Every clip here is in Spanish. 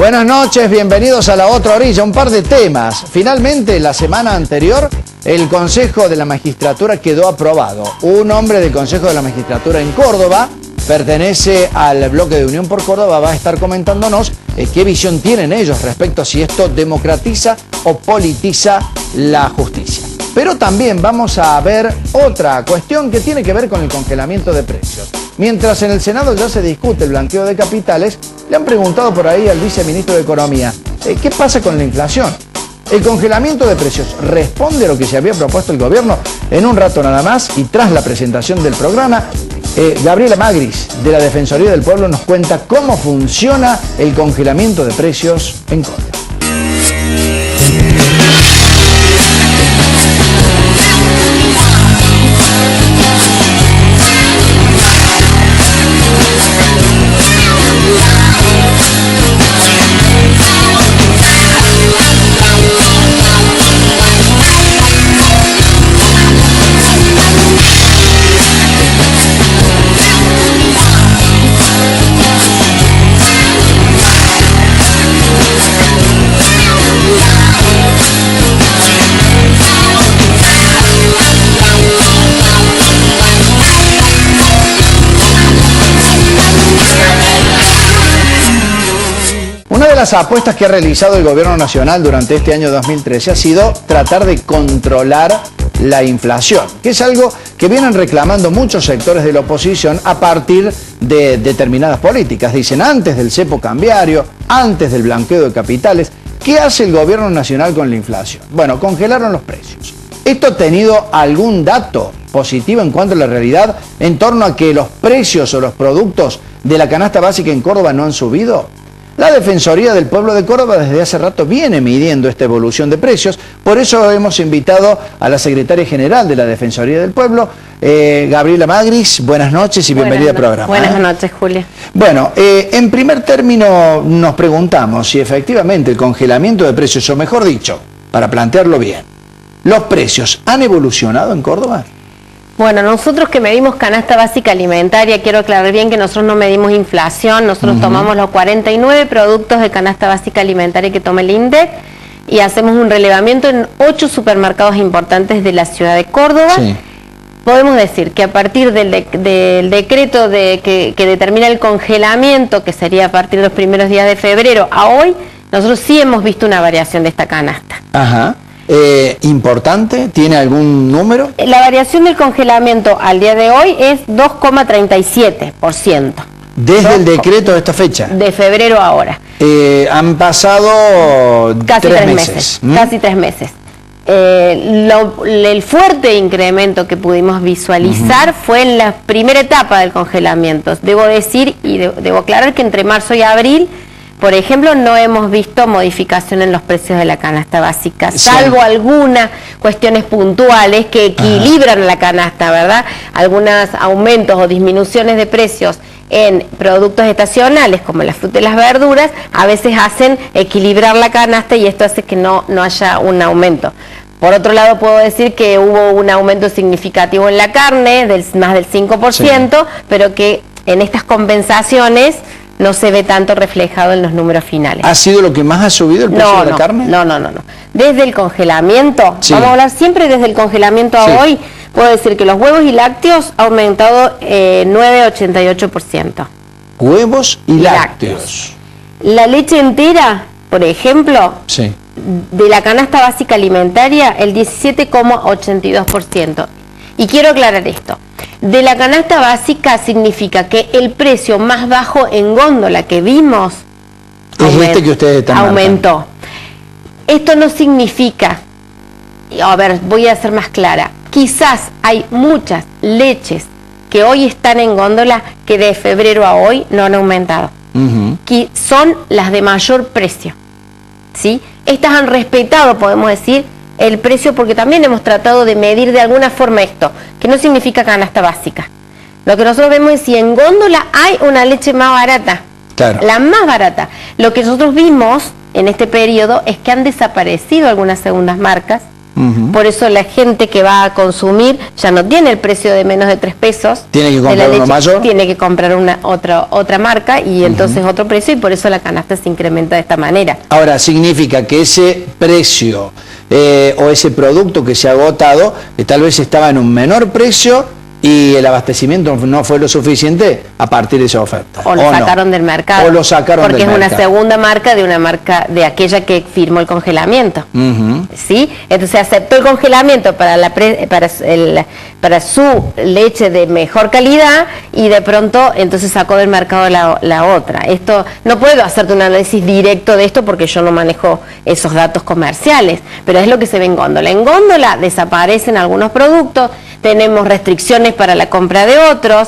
Buenas noches, bienvenidos a La Otra Orilla. Un par de temas. Finalmente, la semana anterior, el Consejo de la Magistratura quedó aprobado. Un hombre del Consejo de la Magistratura en Córdoba, pertenece al bloque de Unión por Córdoba, va a estar comentándonos qué visión tienen ellos respecto a si esto democratiza o politiza la justicia. Pero también vamos a ver otra cuestión que tiene que ver con el congelamiento de precios. Mientras en el Senado ya se discute el blanqueo de capitales, le han preguntado por ahí al viceministro de Economía, ¿qué pasa con la inflación? ¿El congelamiento de precios responde a lo que se había propuesto el gobierno? En un rato nada más y tras la presentación del programa, Gabriela Magris de la Defensoría del Pueblo nos cuenta cómo funciona el congelamiento de precios en Córdoba. Una de las apuestas que ha realizado el Gobierno Nacional durante este año 2013 ha sido tratar de controlar la inflación, que es algo que vienen reclamando muchos sectores de la oposición a partir de determinadas políticas. Dicen, antes del cepo cambiario, antes del blanqueo de capitales, ¿qué hace el Gobierno Nacional con la inflación? Bueno, congelaron los precios. ¿Esto ha tenido algún dato positivo en cuanto a la realidad en torno a que los precios o los productos de la canasta básica en Córdoba no han subido? La Defensoría del Pueblo de Córdoba desde hace rato viene midiendo esta evolución de precios, por eso hemos invitado a la Secretaria General de la Defensoría del Pueblo, Gabriela Magris. Buenas noches y bienvenida al programa. Buenas noches, Julia. Bueno, en primer término nos preguntamos si efectivamente el congelamiento de precios, o mejor dicho, para plantearlo bien, ¿los precios han evolucionado en Córdoba? Bueno, nosotros que medimos canasta básica alimentaria, quiero aclarar bien que nosotros no medimos inflación, nosotros tomamos los 49 productos de canasta básica alimentaria que toma el INDEC y hacemos un relevamiento en 8 supermercados importantes de la ciudad de Córdoba. Sí. Podemos decir que a partir del decreto que determina el congelamiento, que sería a partir de los primeros días de febrero a hoy, nosotros sí hemos visto una variación de esta canasta. Ajá. ¿Importante? ¿Tiene algún número? La variación del congelamiento al día de hoy es 2,37%. ¿Desde el decreto de esta fecha? De febrero a ahora. Han pasado casi 3 meses. Casi 3 meses. El fuerte incremento que pudimos visualizar fue en la primera etapa del congelamiento. Debo decir y debo aclarar que entre marzo y abril, por ejemplo, no hemos visto modificación en los precios de la canasta básica, salvo algunas cuestiones puntuales que equilibran la canasta, ¿verdad? Algunos aumentos o disminuciones de precios en productos estacionales, como las frutas y las verduras, a veces hacen equilibrar la canasta y esto hace que no haya un aumento. Por otro lado, puedo decir que hubo un aumento significativo en la carne, más del 5%, pero que en estas compensaciones no se ve tanto reflejado en los números finales. ¿Ha sido lo que más ha subido el precio de la carne? No. Desde el congelamiento, vamos a hablar siempre desde el congelamiento a hoy, puedo decir que los huevos y lácteos han aumentado 9,88%. Huevos y lácteos. La leche entera, por ejemplo, de la canasta básica alimentaria, el 17,82%. Y quiero aclarar esto. De la canasta básica significa que el precio más bajo en góndola que vimos que ustedes están aumentó. Marcando. Esto no significa, a ver, voy a ser más clara, quizás hay muchas leches que hoy están en góndola que de febrero a hoy no han aumentado, que son las de mayor precio, ¿sí? Estas han respetado, podemos decir, el precio, porque también hemos tratado de medir de alguna forma esto, que no significa canasta básica. Lo que nosotros vemos es si en góndola hay una leche más barata, la más barata. Lo que nosotros vimos en este periodo es que han desaparecido algunas segundas marcas, Por eso la gente que va a consumir ya no tiene el precio de menos de 3 pesos. Tiene que comprar uno mayor. Tiene que comprar otra marca y entonces otro precio, y por eso la canasta se incrementa de esta manera. Ahora, significa que ese precio o ese producto que se ha agotado, tal vez estaba en un menor precio y el abastecimiento no fue lo suficiente a partir de esa oferta. O lo sacaron del mercado. O lo sacaron del mercado. Porque es una segunda marca de una marca de aquella que firmó el congelamiento. ¿Sí? Entonces aceptó el congelamiento para su leche de mejor calidad y de pronto entonces sacó del mercado la otra. Esto no puedo hacerte un análisis directo de esto porque yo no manejo esos datos comerciales, pero es lo que se ve en góndola. En góndola desaparecen algunos productos, tenemos restricciones para la compra de otros,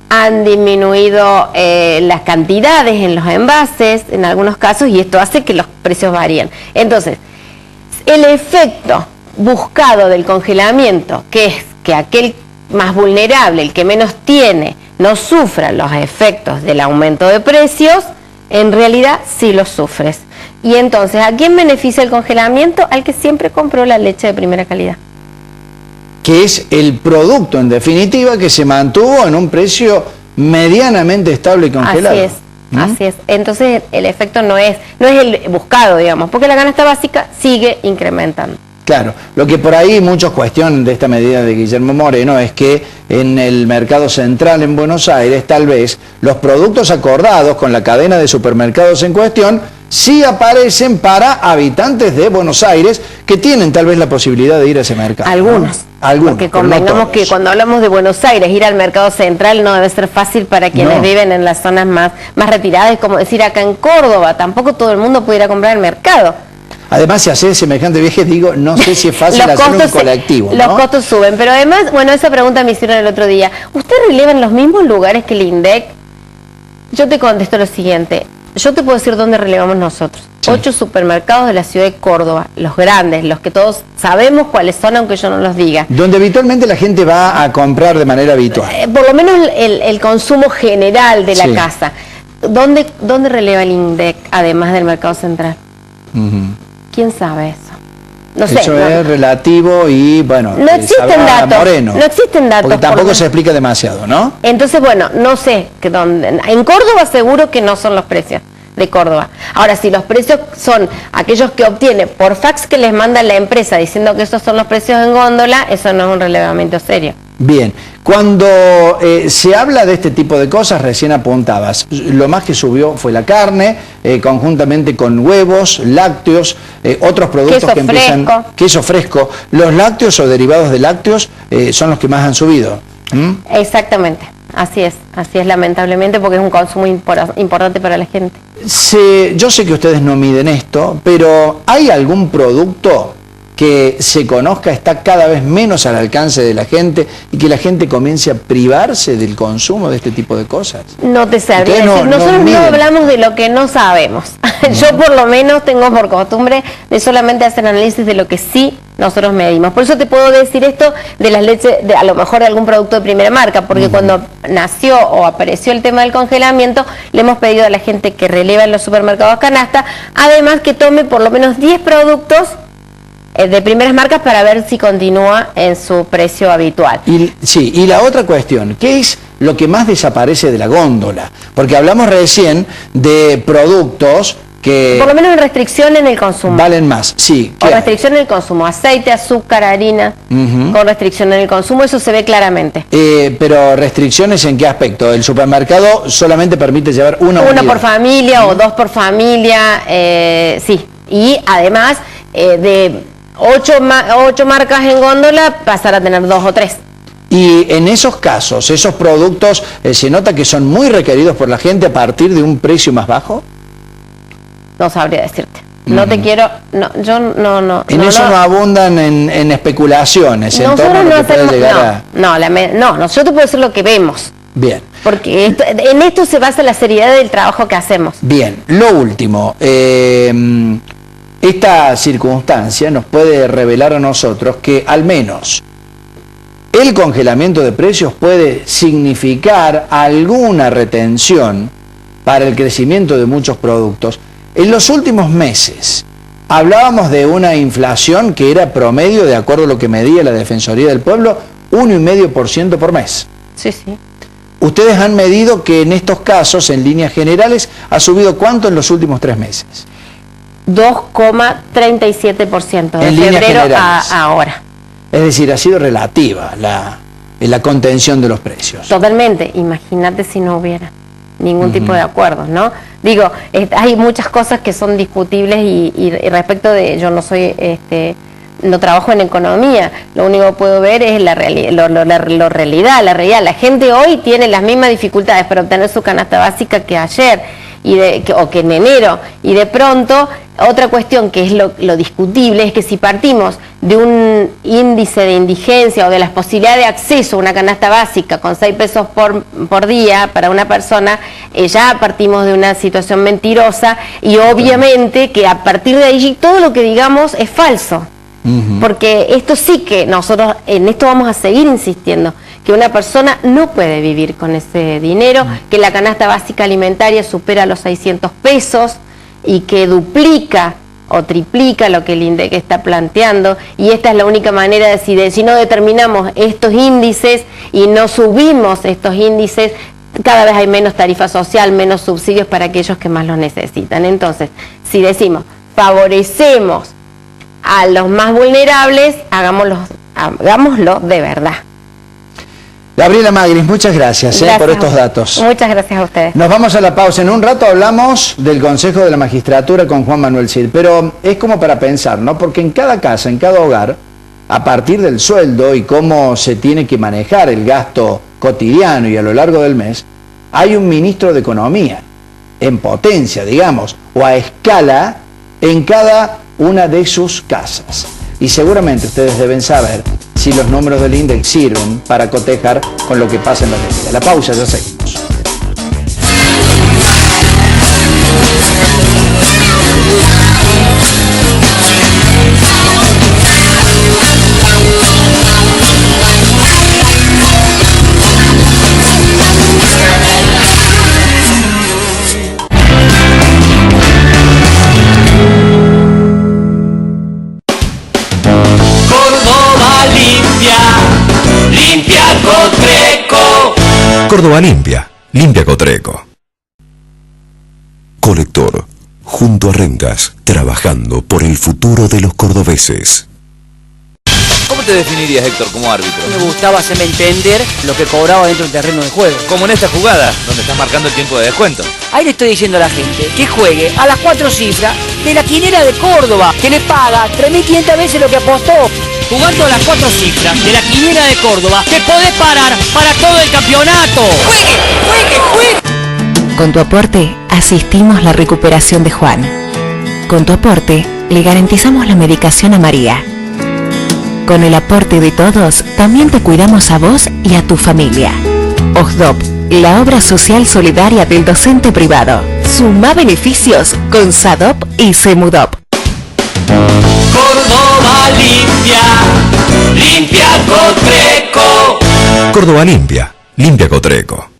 han disminuido las cantidades en los envases en algunos casos y esto hace que los precios varíen. Entonces, el efecto buscado del congelamiento, que es que aquel más vulnerable, el que menos tiene, no sufra los efectos del aumento de precios, en realidad sí los sufres. Y entonces, ¿a quién beneficia el congelamiento? Al que siempre compró la leche de primera calidad. Que es el producto, en definitiva, que se mantuvo en un precio medianamente estable y congelado. Así es. Entonces el efecto no es el buscado, digamos, porque la canasta básica sigue incrementando. Claro, lo que por ahí muchos cuestionan de esta medida de Guillermo Moreno es que en el mercado central en Buenos Aires, tal vez los productos acordados con la cadena de supermercados en cuestión sí aparecen para habitantes de Buenos Aires que tienen tal vez la posibilidad de ir a ese mercado. Algunos. Porque convengamos que cuando hablamos de Buenos Aires, ir al mercado central no debe ser fácil para quienes viven en las zonas más retiradas. Es como decir acá en Córdoba, tampoco todo el mundo puede ir a comprar al mercado. Además, si hace semejante viaje, digo, no sé si es fácil hacer un colectivo, ¿no? Los costos suben, pero además, bueno, esa pregunta me hicieron el otro día. ¿Usted releva en los mismos lugares que el INDEC? Yo te contesto lo siguiente. Yo te puedo decir dónde relevamos nosotros. Sí. 8 supermercados de la ciudad de Córdoba, los grandes, los que todos sabemos cuáles son, aunque yo no los diga. Donde habitualmente la gente va a comprar de manera habitual. Por lo menos el consumo general de la casa. ¿Dónde releva el INDEC, además del mercado central? ¿Quién sabe eso? No sé. Eso es relativo y, bueno, no existen datos. Moreno, no existen datos. Porque tampoco se explica demasiado, ¿no? Entonces, bueno, no sé que dónde. En Córdoba seguro que no son los precios de Córdoba. Ahora, si los precios son aquellos que obtiene por fax que les manda la empresa diciendo que esos son los precios en góndola, eso no es un relevamiento serio. Bien, cuando se habla de este tipo de cosas, recién apuntabas, lo más que subió fue la carne, conjuntamente con huevos, lácteos, otros productos queso que empiezan... Queso fresco. Los lácteos o derivados de lácteos son los que más han subido. Exactamente, así es lamentablemente, porque es un consumo importante para la gente. Yo sé que ustedes no miden esto, pero ¿hay algún producto que se conozca está cada vez menos al alcance de la gente y que la gente comience a privarse del consumo de este tipo de cosas? No te sabría decir. Nosotros no hablamos de lo que no sabemos. Yo por lo menos tengo por costumbre de solamente hacer análisis de lo que sí nosotros medimos. Por eso te puedo decir esto de las leches, a lo mejor de algún producto de primera marca, porque cuando nació o apareció el tema del congelamiento, le hemos pedido a la gente que releva en los supermercados canasta, además que tome por lo menos 10 productos de primeras marcas para ver si continúa en su precio habitual. Y la otra cuestión, ¿qué es lo que más desaparece de la góndola? Porque hablamos recién de productos que... Por lo menos en restricción en el consumo. Valen más, sí. Con restricción en el consumo, aceite, azúcar, harina, con restricción en el consumo, eso se ve claramente. Pero restricciones ¿en qué aspecto? El supermercado solamente permite llevar una por familia o 2 por familia, sí. Y además de 8 marcas en góndola, pasar a tener 2 o 3. Y en esos casos, esos productos, ¿se nota que son muy requeridos por la gente a partir de un precio más bajo? No sabría decirte. No te quiero... No, yo no... En eso no abundan en especulaciones. Nosotros no hacemos... No, yo te puedo decir lo que vemos. Bien. Porque en esto se basa la seriedad del trabajo que hacemos. Bien. Lo último... Esta circunstancia nos puede revelar a nosotros que al menos el congelamiento de precios puede significar alguna retención para el crecimiento de muchos productos. En los últimos meses, Hablábamos de una inflación que era promedio, de acuerdo a lo que medía la Defensoría del Pueblo, 1,5% por mes. Sí, sí. Ustedes han medido que en estos casos, en líneas generales, ha subido ¿cuánto en los últimos 3 meses? 2,37% de en líneas febrero generales. a ahora. Es decir, ha sido relativa la contención de los precios. Totalmente. Imagínate si no hubiera ningún tipo de acuerdos, ¿no? Digo, hay muchas cosas que son discutibles y respecto de, yo no soy, no trabajo en economía, lo único que puedo ver es la realidad, la realidad. La gente hoy tiene las mismas dificultades para obtener su canasta básica que ayer, o que en enero, y de pronto, otra cuestión que es lo discutible es que si partimos de un índice de indigencia o de las posibilidades de acceso a una canasta básica con 6 pesos por día para una persona, ya partimos de una situación mentirosa y obviamente que a partir de allí todo lo que digamos es falso. Porque esto sí que nosotros en esto vamos a seguir insistiendo, que una persona no puede vivir con ese dinero, que la canasta básica alimentaria supera los 600 pesos y que duplica o triplica lo que el INDEC está planteando, y esta es la única manera de si no determinamos estos índices y no subimos estos índices, cada vez hay menos tarifa social, menos subsidios para aquellos que más los necesitan. Entonces, si decimos, favorecemos a los más vulnerables, hagámoslo de verdad. Gabriela Magris, muchas gracias por estos datos. Muchas gracias a ustedes. Nos vamos a la pausa. En un rato hablamos del Consejo de la Magistratura con Juan Manuel Cid, pero es como para pensar, ¿no? Porque en cada casa, en cada hogar, a partir del sueldo y cómo se tiene que manejar el gasto cotidiano y a lo largo del mes, hay un ministro de Economía, en potencia, digamos, o a escala, en cada una de sus casas. Y seguramente ustedes deben saber si los números del INDEC sirven para cotejar con lo que pasa en la realidad. La pausa, ya seguimos. Córdoba limpia, limpia Cotreco. Colector, junto a Rentas, trabajando por el futuro de los cordobeses. ¿Cómo te definirías, Héctor, como árbitro? Me gustaba hacerme entender lo que cobraba dentro del terreno de juego. Como en esta jugada, donde estás marcando el tiempo de descuento. Ahí le estoy diciendo a la gente que juegue a las 4 cifras de la quinera de Córdoba, que le paga 3.500 veces lo que apostó. Jugando a las 4 cifras de la quinera de Córdoba, te podés parar para todo el campeonato. ¡Juegue, juegue, juegue! Con tu aporte, asistimos la recuperación de Juan. Con tu aporte, le garantizamos la medicación a María. Con el aporte de todos, también te cuidamos a vos y a tu familia. OSDOP, la obra social solidaria del docente privado. Suma beneficios con SADOP y SEMUDOP. Córdoba limpia, limpia Cotreco. Córdoba limpia, limpia Cotreco.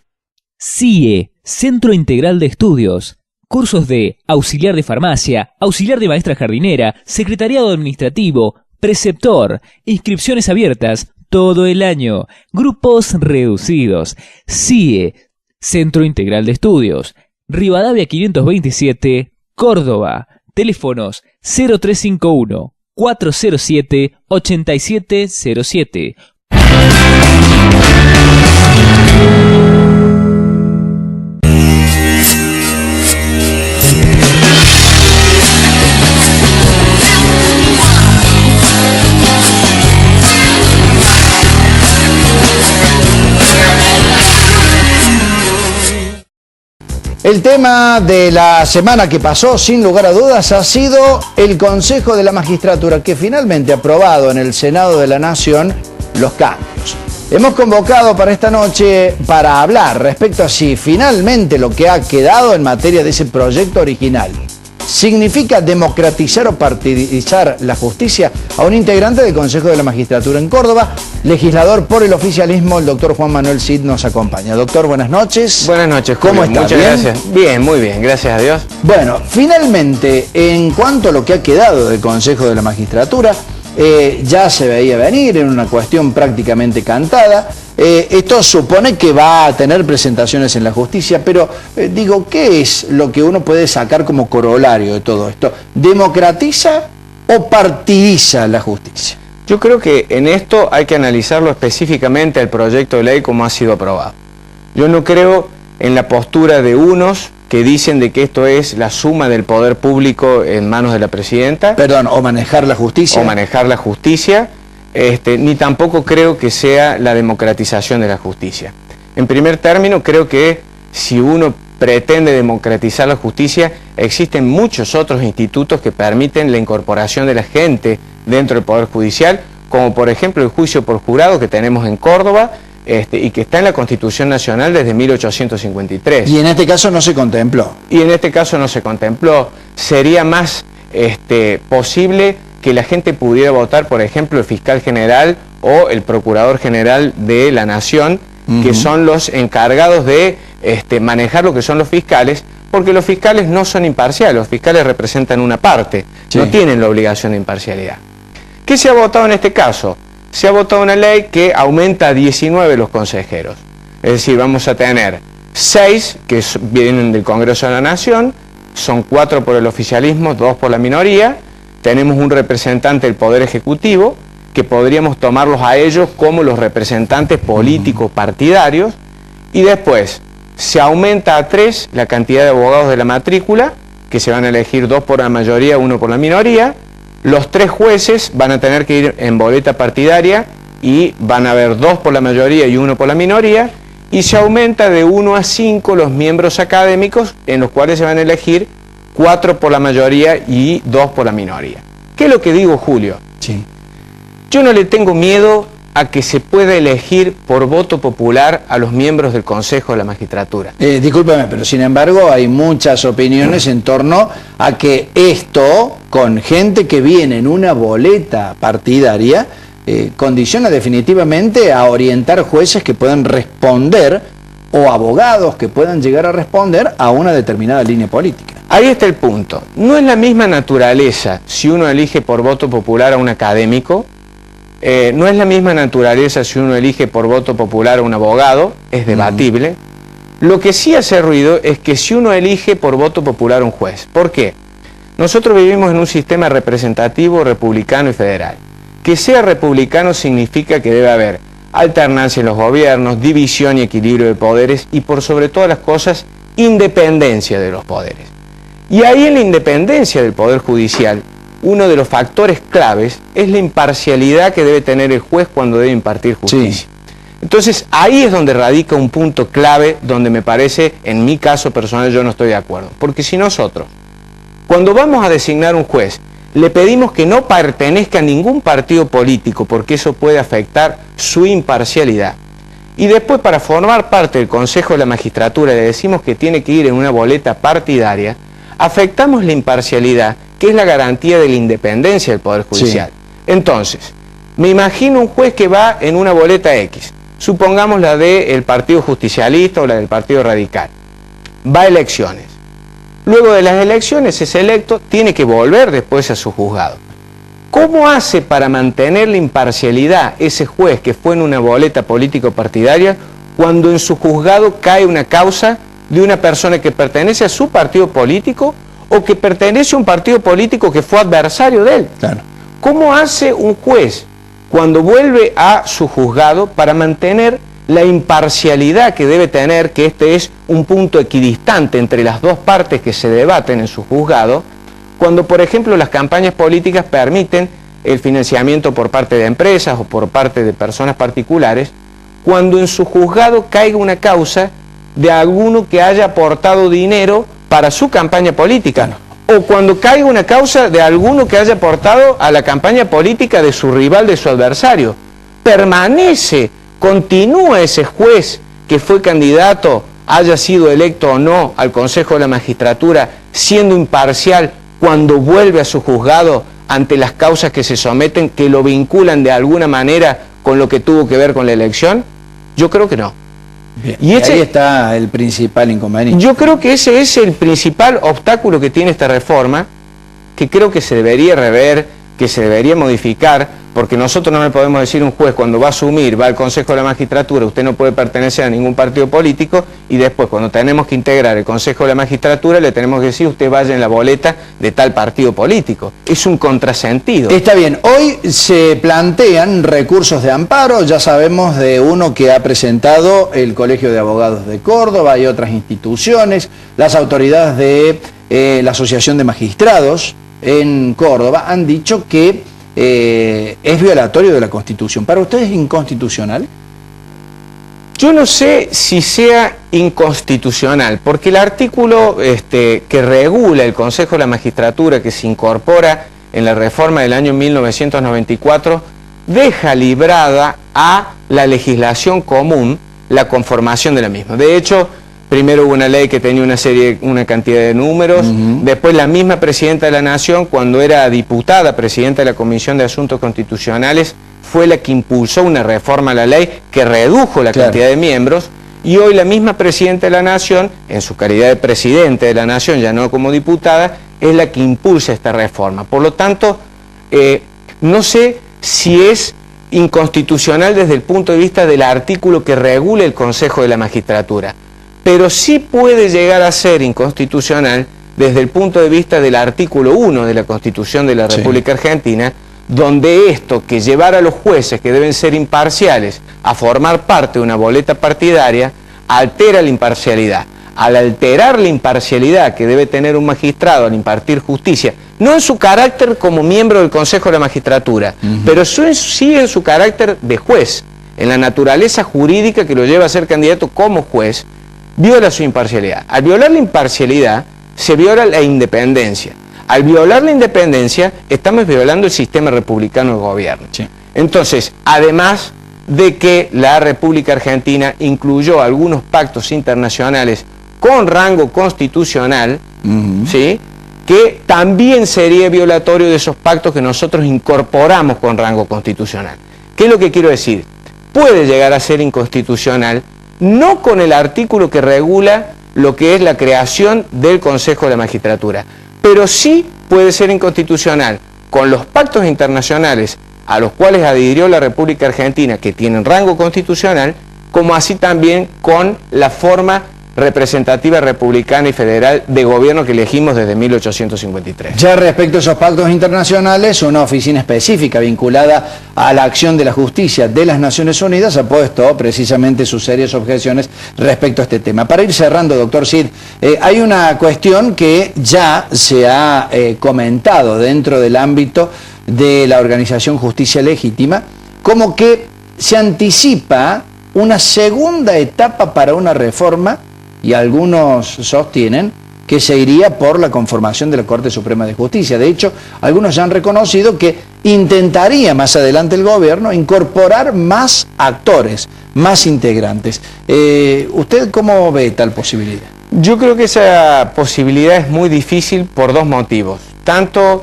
CIE, Centro Integral de Estudios. Cursos de auxiliar de farmacia, auxiliar de maestra jardinera, secretariado administrativo, preceptor, inscripciones abiertas todo el año, grupos reducidos. CIE, Centro Integral de Estudios. Rivadavia 527, Córdoba. Teléfonos 0351 407 8707. El tema de la semana que pasó, sin lugar a dudas, ha sido el Consejo de la Magistratura, que finalmente ha aprobado en el Senado de la Nación los cambios. Hemos convocado para esta noche para hablar respecto a si finalmente lo que ha quedado en materia de ese proyecto original significa democratizar o partidizar la justicia? A un integrante del Consejo de la Magistratura en Córdoba, legislador por el oficialismo, el doctor Juan Manuel Cid nos acompaña. Doctor, buenas noches. Buenas noches, Julio. ¿Cómo está? Muchas ¿Bien? gracias. Bien, muy bien, gracias a Dios. Bueno, finalmente, en cuanto a lo que ha quedado del Consejo de la Magistratura, ya se veía venir en una cuestión prácticamente cantada. Esto supone que va a tener presentaciones en la justicia, pero digo, ¿qué es lo que uno puede sacar como corolario de todo esto? ¿Democratiza o partidiza la justicia? Yo creo que en esto hay que analizarlo específicamente el proyecto de ley como ha sido aprobado. Yo no creo en la postura de unos que dicen de que esto es la suma del poder público en manos de la presidenta. Perdón, o manejar la justicia. O manejar la justicia, ni tampoco creo que sea la democratización de la justicia. En primer término, creo que si uno pretende democratizar la justicia, existen muchos otros institutos que permiten la incorporación de la gente dentro del Poder Judicial, como por ejemplo el juicio por jurado que tenemos en Córdoba, y que está en la Constitución Nacional desde 1853. Y en este caso no se contempló. Y en este caso no se contempló. Sería más posible que la gente pudiera votar, por ejemplo, el fiscal general o el procurador general de la Nación, que son los encargados de manejar lo que son los fiscales, porque los fiscales no son imparciales, los fiscales representan una parte, no tienen la obligación de imparcialidad. ¿Qué se ha votado en este caso? Se ha votado una ley que aumenta a 19 los consejeros. Es decir, vamos a tener 6 que vienen del Congreso de la Nación, son 4 por el oficialismo, 2 por la minoría, tenemos un representante del Poder Ejecutivo, que podríamos tomarlos a ellos como los representantes políticos partidarios, y después se aumenta a 3 la cantidad de abogados de la matrícula, que se van a elegir 2 por la mayoría, 1 por la minoría. Los 3 jueces van a tener que ir en boleta partidaria y van a haber 2 por la mayoría y 1 por la minoría, y se aumenta de 1 a 5 los miembros académicos, en los cuales se van a elegir 4 por la mayoría y 2 por la minoría. ¿Qué es lo que digo, Julio? Sí. Yo no le tengo miedo a que se pueda elegir por voto popular a los miembros del Consejo de la Magistratura. Discúlpeme, pero sin embargo hay muchas opiniones en torno a que esto, con gente que viene en una boleta partidaria, condiciona definitivamente a orientar jueces que puedan responder, o abogados que puedan llegar a responder a una determinada línea política. Ahí está el punto. No es la misma naturaleza si uno elige por voto popular a un académico, no es la misma naturaleza si uno elige por voto popular a un abogado, es debatible. Lo que sí hace ruido es que si uno elige por voto popular a un juez. ¿Por qué? Nosotros vivimos en un sistema representativo, republicano y federal. Que sea republicano significa que debe haber alternancia en los gobiernos, división y equilibrio de poderes y por sobre todas las cosas, independencia de los poderes. Y ahí en la independencia del Poder Judicial, uno de los factores claves es la imparcialidad que debe tener el juez cuando debe impartir justicia. Sí. Entonces ahí es donde radica un punto clave donde me parece, en mi caso personal, yo no estoy de acuerdo. Porque si nosotros, cuando vamos a designar un juez, le pedimos que no pertenezca a ningún partido político porque eso puede afectar su imparcialidad, y después para formar parte del Consejo de la Magistratura le decimos que tiene que ir en una boleta partidaria, afectamos la imparcialidad, que es la garantía de la independencia del Poder Judicial. Sí. Entonces, me imagino un juez que va en una boleta X, supongamos la del Partido Justicialista o la del Partido Radical, va a elecciones. Luego de las elecciones es electo, tiene que volver después a su juzgado. ¿Cómo hace para mantener la imparcialidad ese juez que fue en una boleta político-partidaria cuando en su juzgado cae una causa de una persona que pertenece a su partido político o que pertenece a un partido político que fue adversario de él? Claro. ¿Cómo hace un juez cuando vuelve a su juzgado para mantener la imparcialidad que debe tener, que este es un punto equidistante entre las dos partes que se debaten en su juzgado, cuando por ejemplo las campañas políticas permiten el financiamiento por parte de empresas o por parte de personas particulares, cuando en su juzgado caiga una causa de alguno que haya aportado dinero para su campaña política, o cuando caiga una causa de alguno que haya aportado a la campaña política de su rival, de su adversario? Permanece, continúa ese juez que fue candidato, haya sido electo o no al Consejo de la Magistratura, siendo imparcial cuando vuelve a su juzgado ante las causas que se someten, que lo vinculan de alguna manera con lo que tuvo que ver con la elección? Yo creo que no. Bien, y ahí está el principal inconveniente. Yo creo que ese es el principal obstáculo que tiene esta reforma, que creo que se debería rever, que se debería modificar, porque nosotros no le podemos decir a un juez cuando va a asumir, va al Consejo de la Magistratura, usted no puede pertenecer a ningún partido político, y después cuando tenemos que integrar el Consejo de la Magistratura le tenemos que decir usted vaya en la boleta de tal partido político. Es un contrasentido. Está bien, hoy se plantean recursos de amparo, ya sabemos de uno que ha presentado el Colegio de Abogados de Córdoba y otras instituciones, las autoridades de la Asociación de Magistrados en Córdoba han dicho que es violatorio de la Constitución. ¿Para ustedes es inconstitucional? Yo no sé si sea inconstitucional, porque el artículo que regula el Consejo de la Magistratura, que se incorpora en la reforma del año 1994, deja librada a la legislación común la conformación de la misma. De hecho, primero hubo una ley que tenía una cantidad de números, después la misma Presidenta de la Nación, cuando era diputada, Presidenta de la Comisión de Asuntos Constitucionales, fue la que impulsó una reforma a la ley que redujo la cantidad de miembros, y hoy la misma Presidenta de la Nación, en su calidad de Presidente de la Nación, ya no como diputada, es la que impulsa esta reforma. Por lo tanto, no sé si es inconstitucional desde el punto de vista del artículo que regula el Consejo de la Magistratura, pero sí puede llegar a ser inconstitucional desde el punto de vista del artículo 1 de la Constitución de la República Argentina, donde esto, que llevar a los jueces que deben ser imparciales a formar parte de una boleta partidaria, altera la imparcialidad. Al alterar la imparcialidad que debe tener un magistrado al impartir justicia, no en su carácter como miembro del Consejo de la Magistratura, pero sí en su carácter de juez, en la naturaleza jurídica que lo lleva a ser candidato como juez, viola su imparcialidad. Al violar la imparcialidad, se viola la independencia. Al violar la independencia, estamos violando el sistema republicano de gobierno. Entonces, además de que la República Argentina incluyó algunos pactos internacionales con rango constitucional, ¿sí?, que también sería violatorio de esos pactos que nosotros incorporamos con rango constitucional. ¿Qué es lo que quiero decir? Puede llegar a ser inconstitucional, no con el artículo que regula lo que es la creación del Consejo de la Magistratura, pero sí puede ser inconstitucional con los pactos internacionales a los cuales adhirió la República Argentina, que tienen rango constitucional, como así también con la forma representativa republicana y federal de gobierno que elegimos desde 1853. Ya respecto a esos pactos internacionales, una oficina específica vinculada a la acción de la justicia de las Naciones Unidas ha puesto precisamente sus serias objeciones respecto a este tema. Para ir cerrando, doctor Cid, hay una cuestión que ya se ha comentado dentro del ámbito de la organización Justicia Legítima, como que se anticipa una segunda etapa para una reforma, y algunos sostienen que se iría por la conformación de la Corte Suprema de Justicia. De hecho, algunos ya han reconocido que intentaría más adelante el gobierno incorporar más actores, más integrantes. ¿Usted cómo ve tal posibilidad? Yo creo que esa posibilidad es muy difícil por dos motivos. Tanto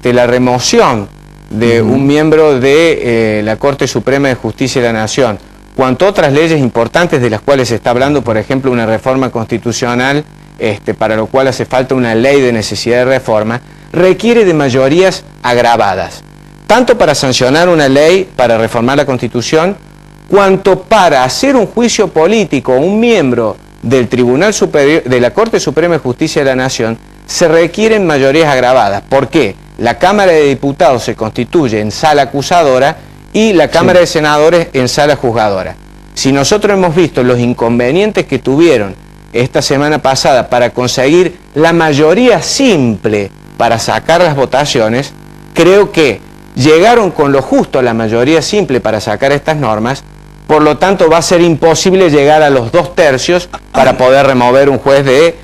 la remoción de un miembro de la Corte Suprema de Justicia de la Nación, cuanto otras leyes importantes de las cuales se está hablando, por ejemplo, una reforma constitucional, para lo cual hace falta una ley de necesidad de reforma, requiere de mayorías agravadas, tanto para sancionar una ley, para reformar la Constitución, cuanto para hacer un juicio político a un miembro del Tribunal Superior, de la Corte Suprema de Justicia de la Nación, se requieren mayorías agravadas. ¿Por qué? La Cámara de Diputados se constituye en sala acusadora y la Cámara de Senadores en sala juzgadora. Si nosotros hemos visto los inconvenientes que tuvieron esta semana pasada para conseguir la mayoría simple para sacar las votaciones, creo que llegaron con lo justo a la mayoría simple para sacar estas normas, por lo tanto va a ser imposible llegar a los 2/3 para poder remover un juez de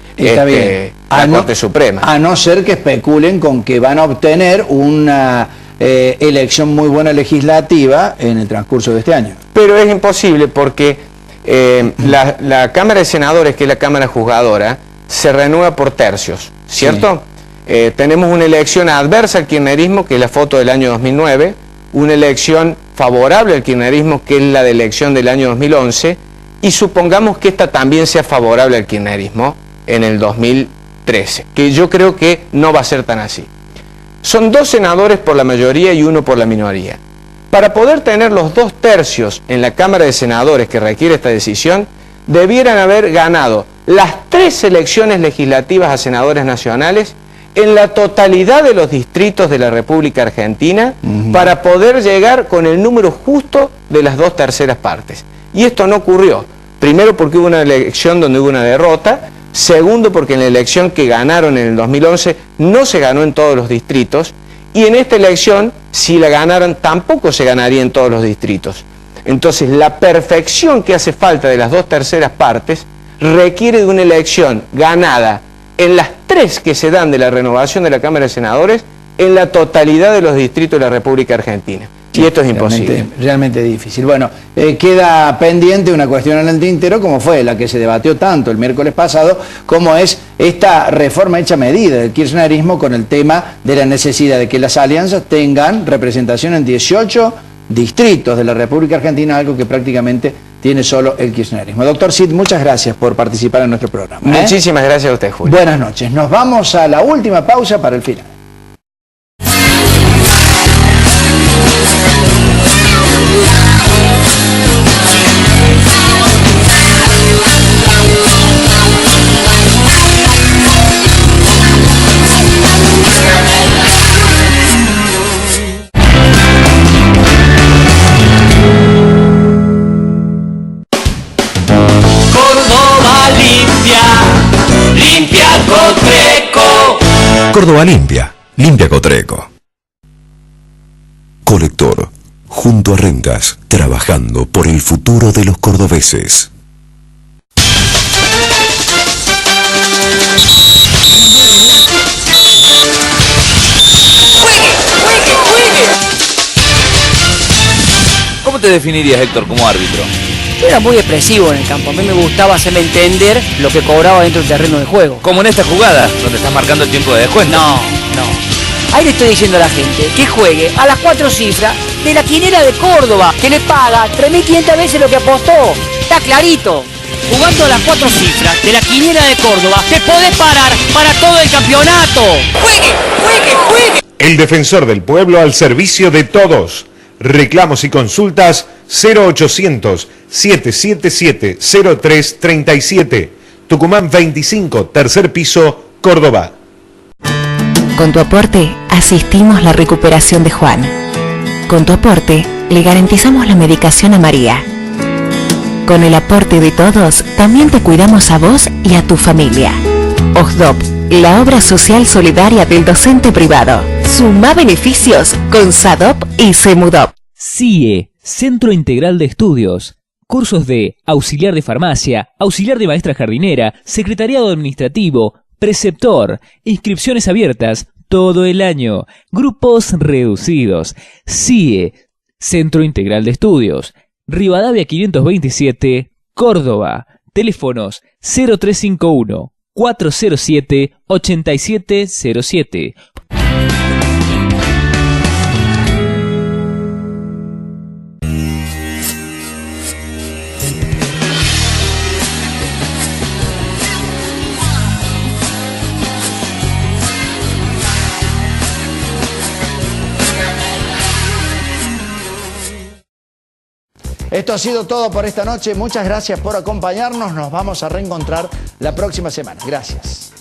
la Corte Suprema. A no ser que especulen con que van a obtener una elección muy buena legislativa en el transcurso de este año. Pero es imposible porque la Cámara de Senadores, que es la Cámara juzgadora, se renueva por tercios, ¿cierto? Tenemos una elección adversa al kirchnerismo, que es la foto del año 2009, una elección favorable al kirchnerismo, que es la de elección del año 2011, y supongamos que esta también sea favorable al kirchnerismo en el 2013, que yo creo que no va a ser tan así. Son 2 senadores por la mayoría y 1 por la minoría. Para poder tener los 2 tercios en la Cámara de Senadores que requiere esta decisión, debieran haber ganado las 3 elecciones legislativas a senadores nacionales en la totalidad de los distritos de la República Argentina para poder llegar con el número justo de las 2/3 partes. Y esto no ocurrió. Primero porque hubo una elección donde hubo una derrota. Segundo porque en la elección que ganaron en el 2011 no se ganó en todos los distritos. Y en esta elección, si la ganaran, tampoco se ganaría en todos los distritos. Entonces, la perfección que hace falta de las 2/3 partes requiere de una elección ganada en las 3 que se dan de la renovación de la Cámara de Senadores en la totalidad de los distritos de la República Argentina. Y esto es imposible. Realmente difícil. Bueno, queda pendiente una cuestión en el tintero, como fue la que se debatió tanto el miércoles pasado, como es esta reforma hecha a medida del kirchnerismo con el tema de la necesidad de que las alianzas tengan representación en 18 distritos de la República Argentina, algo que prácticamente tiene solo el kirchnerismo. Doctor Cid, muchas gracias por participar en nuestro programa. Muchísimas gracias a usted, Julio. Buenas noches. Nos vamos a la última pausa para el final. Córdoba limpia, limpia Cotreco. Colector, junto a Rengas, trabajando por el futuro de los cordobeses. ¿Cómo te definirías, Héctor, como árbitro? Yo era muy expresivo en el campo, a mí me gustaba hacerle entender lo que cobraba dentro del terreno de juego. Como en esta jugada, donde estás marcando el tiempo de descuento. No. Ahí le estoy diciendo a la gente que juegue a las 4 cifras de la quinera de Córdoba, que le paga 3.500 veces lo que apostó. Está clarito. Jugando a las 4 cifras de la quinera de Córdoba, te podés parar para todo el campeonato. ¡Juegue! El defensor del pueblo al servicio de todos. Reclamos y consultas 0800-777-0337. Tucumán 25, tercer piso, Córdoba. Con tu aporte, asistimos la recuperación de Juan. Con tu aporte, le garantizamos la medicación a María. Con el aporte de todos, también te cuidamos a vos y a tu familia. OSDOP, la obra social solidaria del docente privado. Suma beneficios con SADOP y CEMUDOP. CIE, Centro Integral de Estudios. Cursos de auxiliar de farmacia, auxiliar de maestra jardinera, secretariado administrativo, preceptor, inscripciones abiertas todo el año, grupos reducidos. CIE, Centro Integral de Estudios. Rivadavia 527, Córdoba. Teléfonos 0351 407 8707. Esto ha sido todo por esta noche. Muchas gracias por acompañarnos. Nos vamos a reencontrar la próxima semana. Gracias.